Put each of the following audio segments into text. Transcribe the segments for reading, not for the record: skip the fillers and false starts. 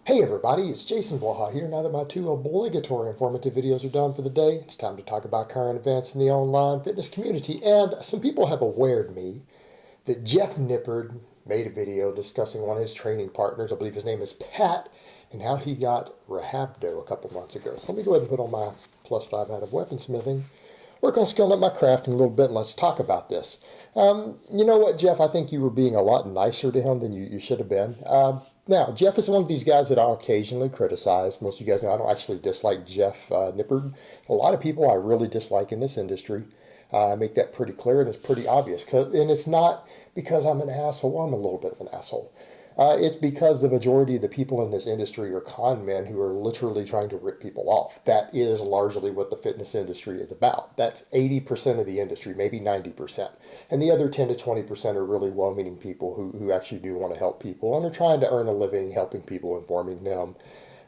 Hey everybody, it's Jason Blaha here. Now that my two obligatory informative videos are done for the day, it's time to talk about current events in the online fitness community. And some people have awared me that Jeff Nippard made a video discussing one of his training partners, I believe his name is Pat, and how he got Rhabdo a couple months ago. So let me go ahead and put on my +5 out of weaponsmithing. Work on scaling up my crafting a little bit, and let's talk about this. You know what, Jeff? I think you were being a lot nicer to him than you should have been. Now, Jeff is one of these guys that I'll occasionally criticize. Most of you guys know I don't actually dislike Jeff Nippard. A lot of people I really dislike in this industry. I make that pretty clear, and it's pretty obvious. And it's not because I'm an asshole. I'm a little bit of an asshole. It's because the majority of the people in this industry are con men who are literally trying to rip people off. That is largely what the fitness industry is about. That's 80% of the industry, maybe 90%. And the other 10 to 20% are really well-meaning people who actually do want to help people and are trying to earn a living helping people, informing them,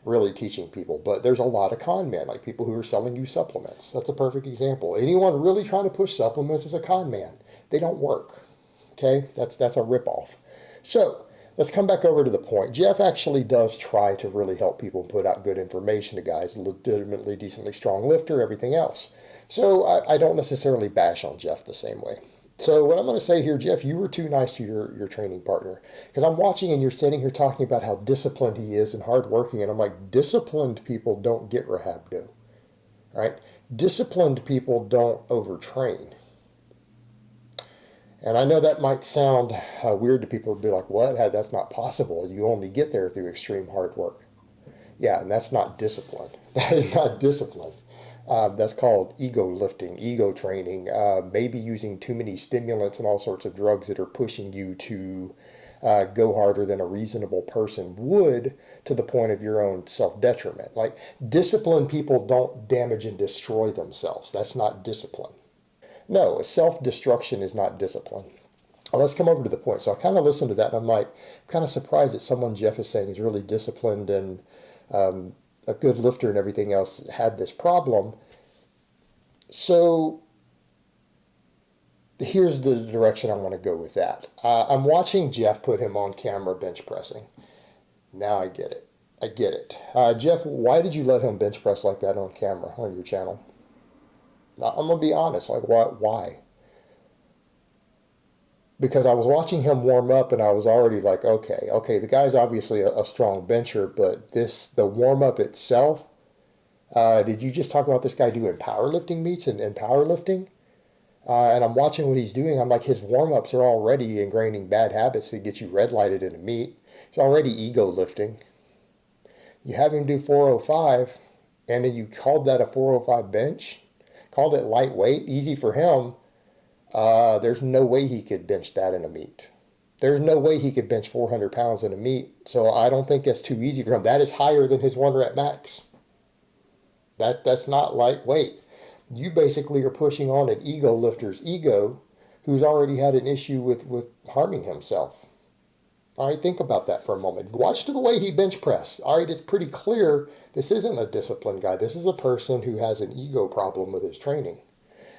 really teaching people. But there's a lot of con men, like people who are selling you supplements. That's a perfect example. Anyone really trying to push supplements is a con man. They don't work. Okay? That's a ripoff. So, let's come back over to the point. Jeff actually does try to really help people put out good information to guys, legitimately, decently strong lifter, everything else. So I don't necessarily bash on Jeff the same way. So what I'm going to say here, Jeff, you were too nice to your training partner. Because I'm watching and you're standing here talking about how disciplined he is and hardworking. And I'm like, disciplined people don't get Rhabdo. Right? Disciplined people don't overtrain. And I know that might sound weird to people to be like, what? That's not possible. You only get there through extreme hard work. Yeah, and that's not discipline. That is not discipline. That's called ego lifting, ego training, maybe using too many stimulants and all sorts of drugs that are pushing you to go harder than a reasonable person would to the point of your own self-detriment. Like, disciplined people don't damage and destroy themselves. That's not discipline. No, self-destruction is not discipline. Well, let's come over to the point. So I kind of listened to that, and I'm like, kind of surprised that someone Jeff is saying is really disciplined and a good lifter and everything else had this problem. So here's the direction I want to go with that. I'm watching Jeff put him on camera bench pressing. Now I get it. I get it. Jeff, why did you let him bench press like that on camera on your channel? I'm going to be honest, like, why? Because I was watching him warm up and I was already like, okay, the guy's obviously a strong bencher, but the warm-up itself, did you just talk about this guy doing powerlifting meets and powerlifting? And I'm watching what he's doing. I'm like, his warm-ups are already ingraining bad habits that get you red-lighted in a meet. He's already ego lifting. You have him do 405, and then you called that a 405 bench? Called it lightweight, easy for him. There's no way he could bench that in a meet. There's no way he could bench 400 pounds in a meet. So I don't think that's too easy for him. That is higher than his 1 rep max. That's not lightweight. You basically are pushing on an ego lifter's ego who's already had an issue with harming himself. All right, think about that for a moment. Watch the way he bench press. All right, it's pretty clear this isn't a disciplined guy. This is a person who has an ego problem with his training.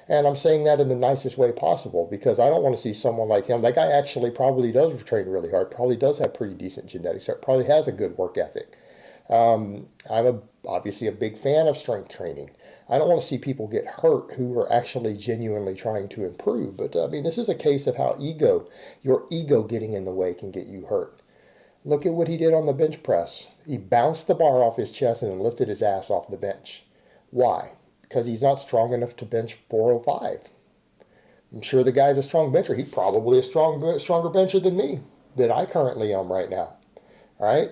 And I'm saying that in the nicest way possible because I don't want to see someone like him. That guy actually probably does train really hard, probably does have pretty decent genetics, probably has a good work ethic. I'm obviously a big fan of strength training. I don't want to see people get hurt who are actually genuinely trying to improve. But, I mean, this is a case of how your ego getting in the way can get you hurt. Look at what he did on the bench press. He bounced the bar off his chest and then lifted his ass off the bench. Why? Because he's not strong enough to bench 405. I'm sure the guy's a strong bencher. He's probably a stronger bencher than me, than I currently am right now. All right?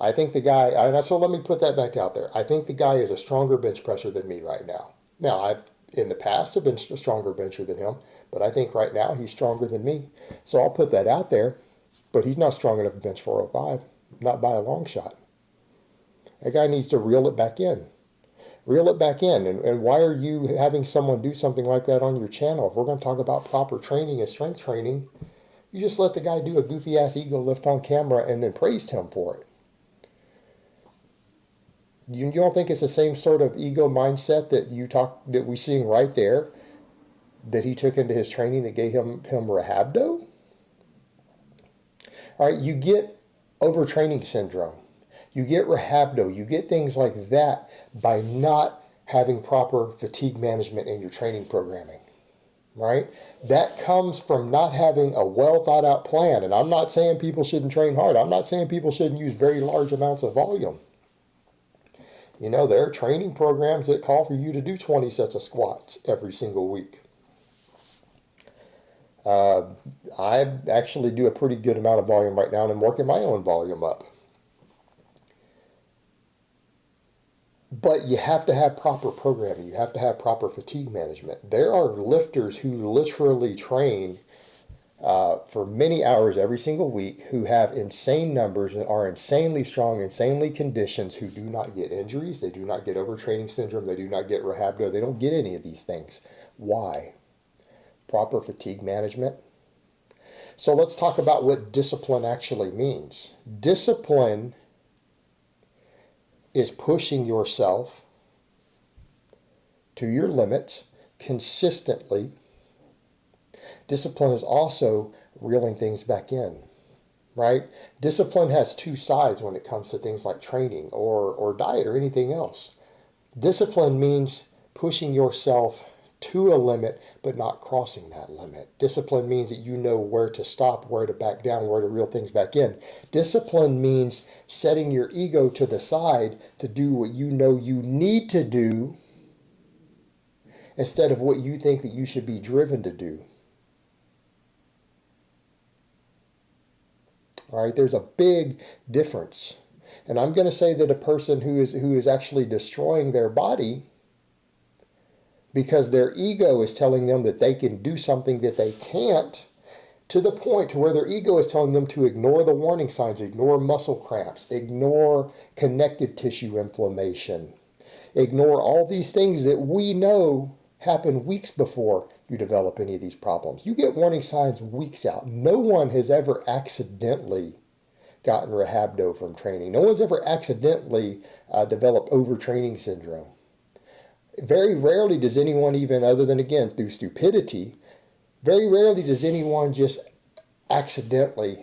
I think the guy, so let me put that back out there. I think the guy is a stronger bench presser than me right now. Now, I've, in the past, have been a stronger bencher than him, but I think right now he's stronger than me. So I'll put that out there, but he's not strong enough to bench 405, not by a long shot. That guy needs to reel it back in. Reel it back in. And why are you having someone do something like that on your channel? If we're going to talk about proper training and strength training, you just let the guy do a goofy-ass ego lift on camera and then praised him for it. You don't think it's the same sort of ego mindset that we're seeing right there that he took into his training that gave him Rhabdo? All right, you get overtraining syndrome. You get rhabdo, you get things like that by not having proper fatigue management in your training programming, right? That comes from not having a well thought out plan. And I'm not saying people shouldn't train hard. I'm not saying people shouldn't use very large amounts of volume. You know, there are training programs that call for you to do 20 sets of squats every single week. I actually do a pretty good amount of volume right now, and I'm working my own volume up. But you have to have proper programming. You have to have proper fatigue management. There are lifters who literally train for many hours every single week, who have insane numbers and are insanely strong, insanely conditioned, who do not get injuries. They do not get overtraining syndrome. They do not get rhabdo. They don't get any of these things. Why? Proper fatigue management. So let's talk about what discipline actually means. Discipline is pushing yourself to your limits consistently. Discipline is also reeling things back in, right? Discipline has two sides when it comes to things like training or diet or anything else. Discipline means pushing yourself to a limit, but not crossing that limit. Discipline means that you know where to stop, where to back down, where to reel things back in. Discipline means setting your ego to the side to do what you know you need to do instead of what you think that you should be driven to do. All right, there's a big difference. And I'm going to say that a person who is actually destroying their body because their ego is telling them that they can do something that they can't, to the point to where their ego is telling them to ignore the warning signs, ignore muscle cramps, ignore connective tissue inflammation, ignore all these things that we know happen weeks before you develop any of these problems. You get warning signs weeks out. No one has ever accidentally gotten rhabdo from training. No one's ever accidentally developed overtraining syndrome. Very rarely does anyone, even other than, again, through stupidity, very rarely does anyone just accidentally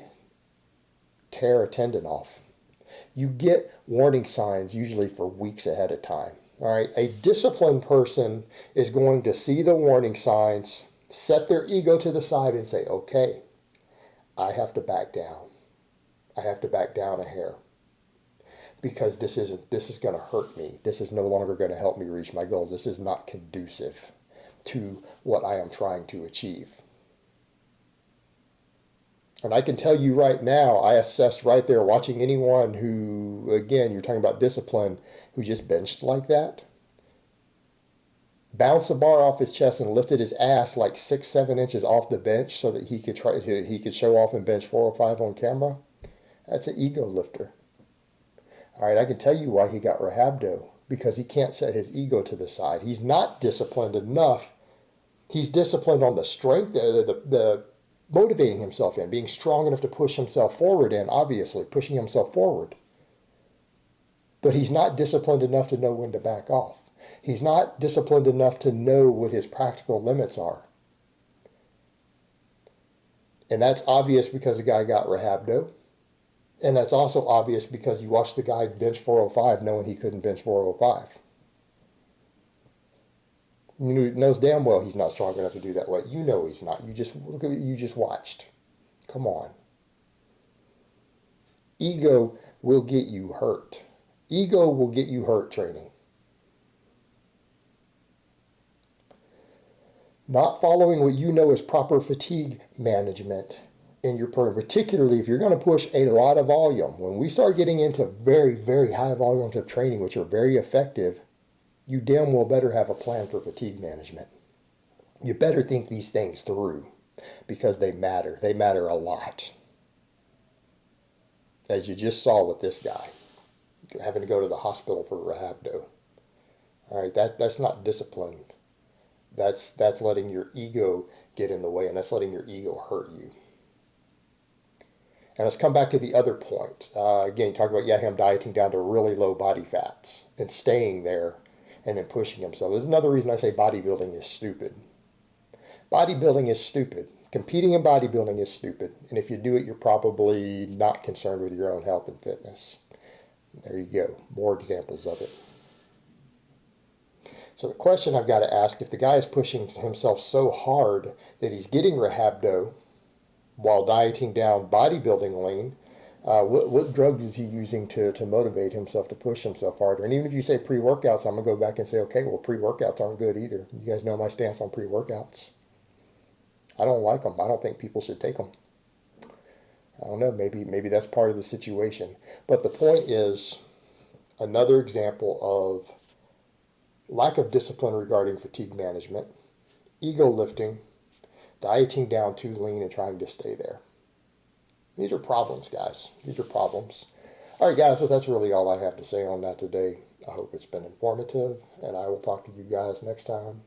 tear a tendon off. You get warning signs usually for weeks ahead of time. All right, a disciplined person is going to see the warning signs, set their ego to the side and say, okay, I have to back down. I have to back down a hair. Because this is going to hurt me. This is no longer going to help me reach my goals. This is not conducive to what I am trying to achieve. And I can tell you right now, I assessed right there watching anyone who, again, you're talking about discipline, who just benched like that, bounced the bar off his chest and lifted his ass like 6-7 inches off the bench so that he could show off and bench 405 on camera. That's an ego lifter. All right, I can tell you why he got rhabdo, because he can't set his ego to the side. He's not disciplined enough. He's disciplined on the strength, the motivating himself in, being strong enough to push himself forward in, obviously, pushing himself forward. But he's not disciplined enough to know when to back off. He's not disciplined enough to know what his practical limits are. And that's obvious because the guy got rhabdo. And that's also obvious because you watched the guy bench 405 knowing he couldn't bench 405. He knows damn well he's not strong enough to do that way. You know he's not. You just watched. Come on. Ego will get you hurt. Ego will get you hurt training. Not following what you know is proper fatigue management in your program, particularly if you're going to push a lot of volume. When we start getting into very, very high volumes of training, which are very effective, you damn well better have a plan for fatigue management. You better think these things through because they matter. They matter a lot. As you just saw with this guy, having to go to the hospital for rhabdo. All right, that's not discipline. That's letting your ego get in the way, and that's letting your ego hurt you. And let's come back to the other point. Again, talk about him dieting down to really low body fats and staying there and then pushing himself. There's another reason I say bodybuilding is stupid. Bodybuilding is stupid. Competing in bodybuilding is stupid. And if you do it, you're probably not concerned with your own health and fitness. There you go. More examples of it. So the question I've got to ask, if the guy is pushing himself so hard that he's getting rhabdo while dieting down bodybuilding lean, what drugs is he using to motivate himself to push himself harder? And even if you say pre-workouts, I'm going to go back and say, okay, well, pre-workouts aren't good either. You guys know my stance on pre-workouts. I don't like them. I don't think people should take them. I don't know. Maybe that's part of the situation. But the point is, another example of lack of discipline regarding fatigue management, ego lifting, dieting down too lean and trying to stay there. These are problems, guys. These are problems. All right, guys, well, that's really all I have to say on that today. I hope it's been informative, and I will talk to you guys next time.